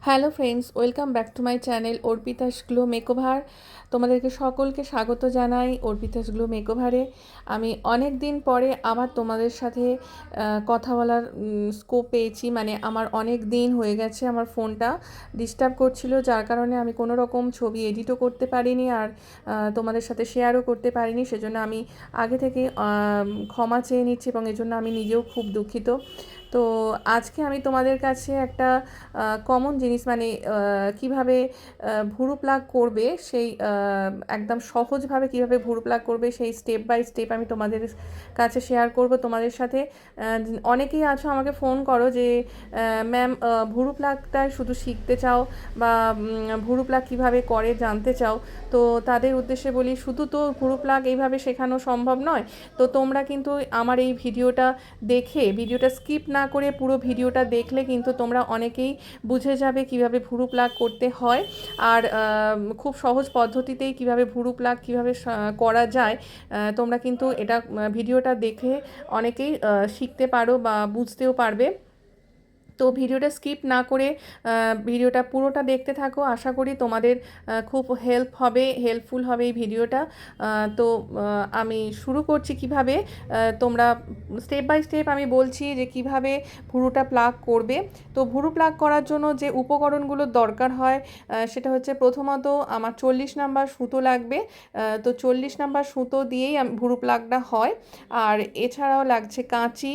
Hello friends, welcome back to my channel Arpita's glow makeover. তোমাদেরকে সকলকে স্বাগত জানাই অর্পিতাস গ্লো মেকওভারে। আমি অনেক দিন পরে আবার তোমাদের সাথে কথা বলার স্কোপ পেয়েছি। মানে আমার অনেক দিন হয়ে গেছে আমার ফোনটা ডিস্টার্ব করছিল, যার কারণে আমি কোনো রকম ছবি এডিটও করতে পারিনি আর তোমাদের সাথে শেয়ারও করতে পারিনি। সেজন্য আমি আগে থেকে ক্ষমা চেয়ে নিচ্ছি এবং এজন্য আমি নিজেও খুব দুঃখিত। তো আজকে আমি তোমাদের কাছে একটা কমন জিনিস, মানে কিভাবে ভুরু প্লাগ করবে সেই একদম সহজভাবে কিভাবে ভুরু প্লাগ করবে সেই স্টেপ বাই স্টেপ আমি তোমাদের কাছে শেয়ার করব তোমাদের সাথে। অনেকেই আছো আমাকে ফোন করো যে ম্যাম ভুরু প্লাগটা শুধু শিখতে চাও বা ভুরু প্লাগ কীভাবে করে জানতে চাও। তো তাদের উদ্দেশ্যে বলি, শুধু তো ভুরু প্লাগ এইভাবে শেখানো সম্ভব নয়। তো তোমরা কিন্তু আমার এই ভিডিওটা দেখে, ভিডিওটা স্কিপ না করে পুরো ভিডিওটা দেখলে কিন্তু তোমরা অনেকেই বুঝে যাবে কিভাবে ভুরু প্লাগ করতে হয় আর খুব সহজ পদ্ধতিতেই কিভাবে ভুরু প্লাগ কীভাবে করা যায়। তোমরা কিন্তু এটা ভিডিওটা দেখে অনেকেই শিখতে পারো বা বুঝতেও পারবে। তো ভিডিওটা স্কিপ না করে ভিডিওটা পুরোটা দেখতে থাকো। আশা করি তোমাদের খুব হেল্পফুল হবে এই ভিডিওটা। তো আমি শুরু করছি কিভাবে তোমরা স্টেপ বাই স্টেপ আমি বলছি যে কিভাবে ভুরুটা প্লাগ করবে। তো ভুরু প্লাগ করার জন্য যে উপকরণগুলোর দরকার হয় সেটা হচ্ছে, প্রথমত আমার 40 নাম্বার সুতো লাগবে। তো 40 নাম্বার সুতো দিয়েই ভুরু প্লাগটা হয়। আর এছাড়াও লাগছে কাঁচি,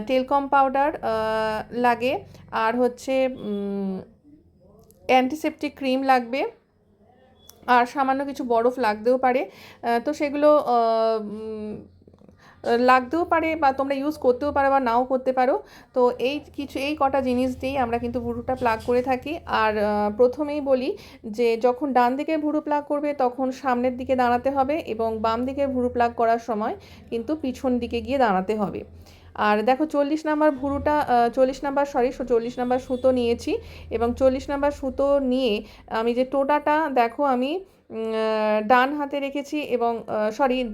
টেলকম পাউডার লাগে, আর হচ্ছে অ্যান্টিসেপটিক ক্রিম লাগবে, আর সামান্য কিছু বরফ লাগতেও পারে। তো সেগুলো লাগতেও পারে বা তোমরা ইউজ করতেও পারো বা নাও করতে পারো। তো এই কটা জিনিস দিয়েই আমরা কিন্তু ভুরুটা প্লাগ করে থাকি। আর প্রথমেই বলি যে যখন ডান দিকে ভুরু প্লাগ করবে তখন সামনের দিকে দাঁড়াতে হবে, এবং বাম দিকে ভুরু প্লাগ করার সময় কিন্তু পিছন দিকে গিয়ে দাঁড়াতে হবে। আর দেখো 40 নাম্বার ভুরুটা 40 নাম্বার সুতো নিয়েছি, এবং 40 নাম্বার সুতো নিয়ে আমি যে টোটাটা দেখো আমি ডান হাতে রেখেছি এবং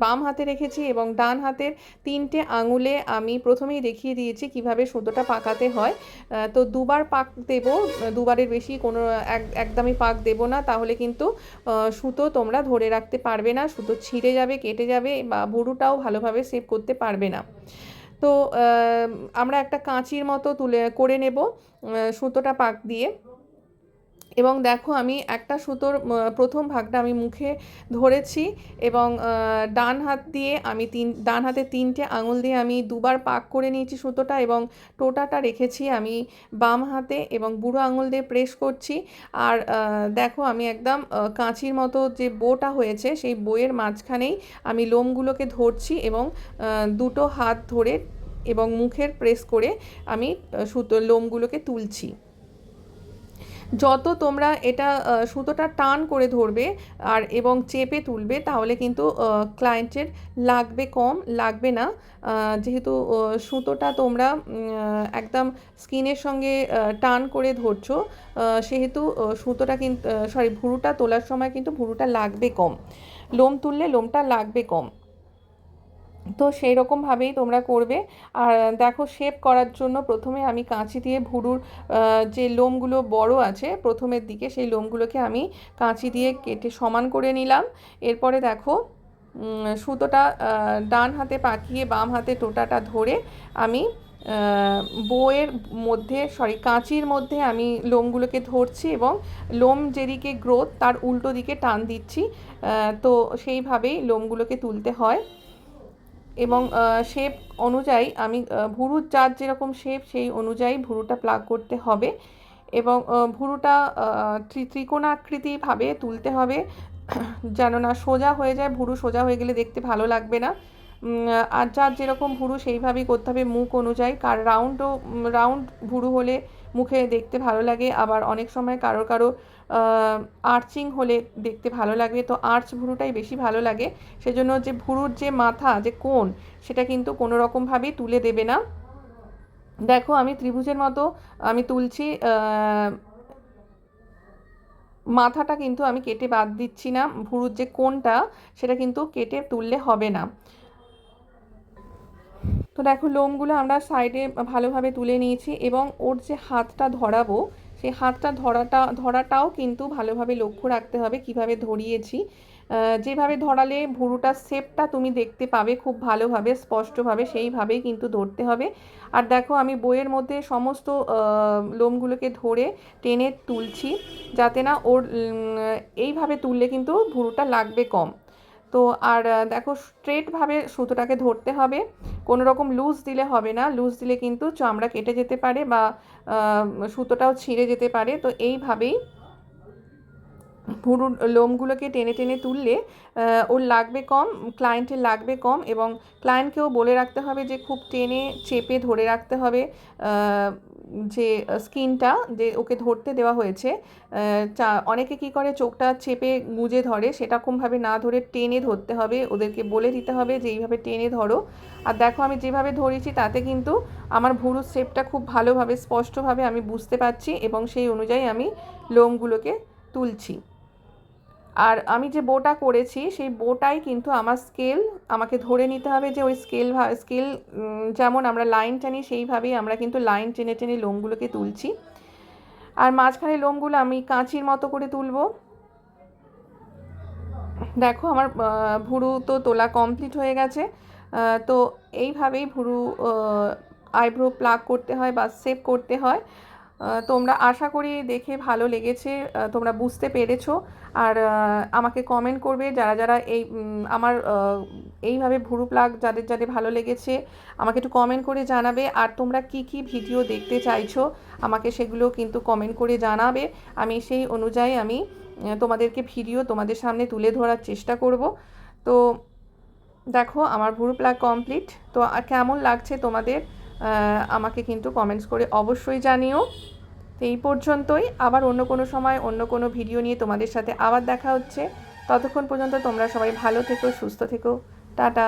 বাম হাতে রেখেছি, এবং ডান হাতের 3টে আঙুলে আমি প্রথমেই দেখিয়ে দিয়েছি কিভাবে সুতোটা পাকাতে হয়। তো দুবার পাক দেব, দুবারের বেশি কোনো একদমই পাক দেব না, তাহলে কিন্তু সুতো তোমরা ধরে রাখতে পারবে না, সুতো ছিঁড়ে যাবে, কেটে যাবে বা ভুরুটাও ভালোভাবে সেভ করতে পারবে না। তো আমরা একটা কাঁচির মতো করে নেব সুতোটা পাক দিয়ে। এবং দেখো আমি একটা সুতোর প্রথম ভাগটা আমি মুখে ধরেছি, এবং ডান হাতে 3টে আঙুল দিয়ে আমি দুবার পাক করে নিয়েছি সুতোটা, এবং টোটাটা রেখেছি আমি বাম হাতে এবং বুড়ো আঙুল দিয়ে প্রেস করছি। আর দেখো আমি একদম কাঁচির মতো যে বোটা হয়েছে সেই বইয়ের মাঝখানেই আমি লোমগুলোকে ধরছি, এবং দুটো হাত ধরে এবং মুখের প্রেস করে আমি লোমগুলোকে তুলছি। যত তোমরা এটা সুতোটা টান করে ধরবে এবং চেপে তুলবে, তাহলে কিন্তু ক্লায়েন্টের লাগবে না। যেহেতু সুতোটা তোমরা একদম স্কিনের সঙ্গে টান করে ধরছো, সেহেতু সুতোটা কিন্তু ভুরুটা তোলার সময় কিন্তু ভুরুটা লাগবে কম, লোম তুললে লোমটা লাগবে কম। তো সেই রকমভাবেই তোমরা করবে। আর দেখো শেপ করার জন্য প্রথমে আমি কাঁচি দিয়ে ভুরুর যে লোমগুলো বড় আছে প্রথমের দিকে, সেই লোমগুলোকে আমি কাঁচি দিয়ে কেটে সমান করে নিলাম। এরপরে দেখো সুতোটা ডান হাতে পাকিয়ে বাম হাতে টোটাটা ধরে আমি বউয়ের মধ্যে কাঁচির মধ্যে আমি লোমগুলোকে ধরছি, এবং লোম যেদিকে গ্রোথ তার উল্টো দিকে টান দিচ্ছি। তো সেইভাবেই লোমগুলোকে তুলতে হয়, এবং শেপ অনুযায়ী আমি ভুরুর যার যেরকম শেপ সেই অনুযায়ী ভুরুটা প্লাগ করতে হবে, এবং ভুরুটা ত্রিকোণাকৃতিভাবে তুলতে হবে যেন না সোজা হয়ে যায়। ভুরু সোজা হয়ে গেলে দেখতে ভালো লাগবে না। আর যার যেরকম ভুরু সেইভাবেই করতে হবে মুখ অনুযায়ী। রাউন্ড ভুরু হলে মুখে দেখতে ভালো লাগে, আবার অনেক সময় কারো আর্চিং হলে দেখতে ভালো লাগে। তো আর্চ ভুরুটাই বেশি ভালো লাগে, সেজন্য যে ভুরুর যে মাথা যে কোণ সেটা কিন্তু কোনো রকমভাবেই তুলে দেবে না। দেখো আমি ত্রিভুজের মতো আমি তুলছি, মাথাটা কিন্তু আমি কেটে বাদ দিচ্ছি না, ভুরুর যে কোণটা সেটা কিন্তু কেটে তুললে হবে না। তো দেখো লোমগুলো আমরা সাইডে ভালোভাবে তুলে নিয়েছি, এবং ওর যে হাতটা ধরাবো সেই হাতটা ধরাটাও কিন্তু ভালোভাবে লক্ষ্য রাখতে হবে কিভাবে ধরিয়েছি। যেভাবে ধরালে ভুরুটার শেপটা তুমি দেখতে পাবে খুব ভালোভাবে স্পষ্টভাবে, সেইভাবেই কিন্তু ধরতে হবে। আর দেখো আমি বইয়ের মধ্যে সমস্ত লোমগুলোকে ধরে টেনে তুলছি, যাতে না ওর এইভাবে তুললে কিন্তু ভুরুটা লাগবে কম। তো আর দেখো স্ট্রেটভাবে সুতোটাকে ধরতে হবে, কোনো রকম লুজ দিলে হবে না, লুজ দিলে কিন্তু চামড়া কেটে যেতে পারে বা সুতোটাও ছিঁড়ে যেতে পারে। তো এইভাবেই ভুরুর লোমগুলোকে টেনে টেনে তুললে ওর লাগবে কম, ক্লায়েন্টের লাগবে কম, এবং ক্লায়েন্টকেও বলে রাখতে হবে যে খুব টেনে চেপে ধরে রাখতে হবে যে স্কিনটা যে ওকে ধরতে দেওয়া হয়েছে। অনেকে কি করে চোখটা চেপে গুঁজে ধরে, সেরকমভাবে না ধরে টেনে ধরতে হবে, ওদেরকে বলে দিতে হবে যে এইভাবে টেনে ধরো। আর দেখো আমি যেভাবে ধরেছি তাতে কিন্তু আমার ভুরুর শেপটা খুব ভালোভাবে স্পষ্টভাবে আমি বুঝতে পারছি, এবং সেই অনুযায়ী আমি লোমগুলোকে তুলছি। আর আমি যে বোটা করেছি সেই বোটাই কিন্তু আমার স্কেল, আমাকে ধরে নিতে হবে যে ওই স্কেল যেমন আমরা লাইন টানি সেইভাবেই আমরা কিন্তু লাইন টেনে টেনে লোমগুলোকে তুলছি। আর মাঝখানে লোমগুলো আমি কাঁচির মতো করে তুলবো। দেখো আমার ভুরু তো তোলা কমপ্লিট হয়ে গেছে। তো এইভাবেই ভুরু আইব্রো প্লাগ করতে হয় বা শেপ করতে হয়। তোমরা আশা করি দেখে ভালো লেগেছে, তোমরা বুঝতে পেরেছো। আর আমাকে কমেন্ট করবে যারা যারা আমার এইভাবে ভুরু প্লাগ যাদের যাদের ভালো লেগেছে, আমাকে একটু কমেন্ট করে জানাবে। আর তোমরা কি কি ভিডিও দেখতে চাইছো আমাকে সেগুলো কিন্তু কমেন্ট করে জানাবে। আমি সেই অনুযায়ী আমি তোমাদেরকে ভিডিও তোমাদের সামনে তুলে ধরার চেষ্টা করব। তো দেখো আমার ভুরু প্লাগ কমপ্লিট। তো কেমন লাগছে তোমাদের আমাকে কিন্তু কমেন্টস করে অবশ্যই জানিও। তো এই পর্যন্তই, আবার অন্য কোনো সময় অন্য কোনো ভিডিও নিয়ে তোমাদের সাথে আবার দেখা হচ্ছে। ততক্ষণ পর্যন্ত তোমরা সবাই ভালো থেকো, সুস্থ থেকো, টাটা।